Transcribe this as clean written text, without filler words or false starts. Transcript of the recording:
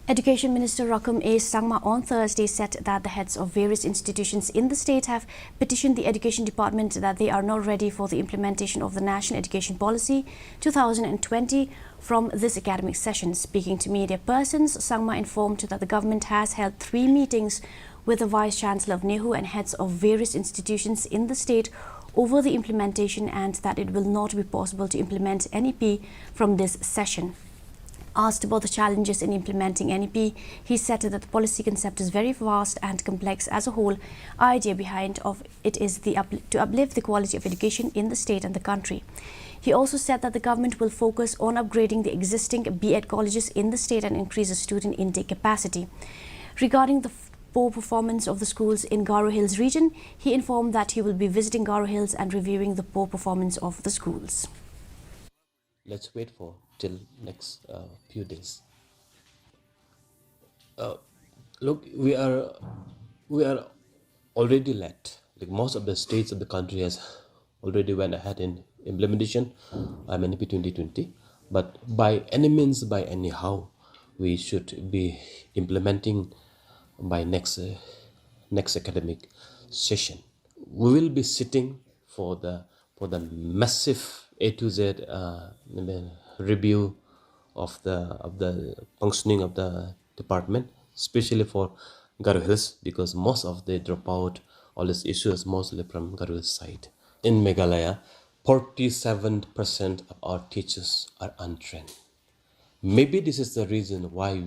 Education Minister Rakum A. Sangma on Thursday said that the heads of various institutions in the state have petitioned the Education Department that they are not ready for the implementation of the National Education Policy 2020 from this academic session. Speaking to media persons, Sangma informed that the government has held 3 meetings with the Vice-Chancellor of NEHU and heads of various institutions in the state over the implementation and that it will not be possible to implement NEP from this session. Asked about the challenges in implementing NEP, he said that the policy concept is very vast and complex as a whole. Idea behind of it is to uplift the quality of education in the state and the country. He also said that the government will focus on upgrading the existing B.Ed colleges in the state and increase the student intake capacity. Regarding the poor performance of the schools in Garo Hills region, he informed that he will be visiting Garo Hills and reviewing the poor performance of the schools. Let's wait for till next few days. Look, we are already late. Like most of the states of the country has already went ahead in implementation NEP 2020. But by any means, by anyhow, we should be implementing by next academic session. We will be sitting for the massive A to Z review of the functioning of the department, especially for Garo Hills, because most of the dropout, all these issues mostly from Garo Hills side. In Meghalaya, 47% of our teachers are untrained. Maybe this is the reason why we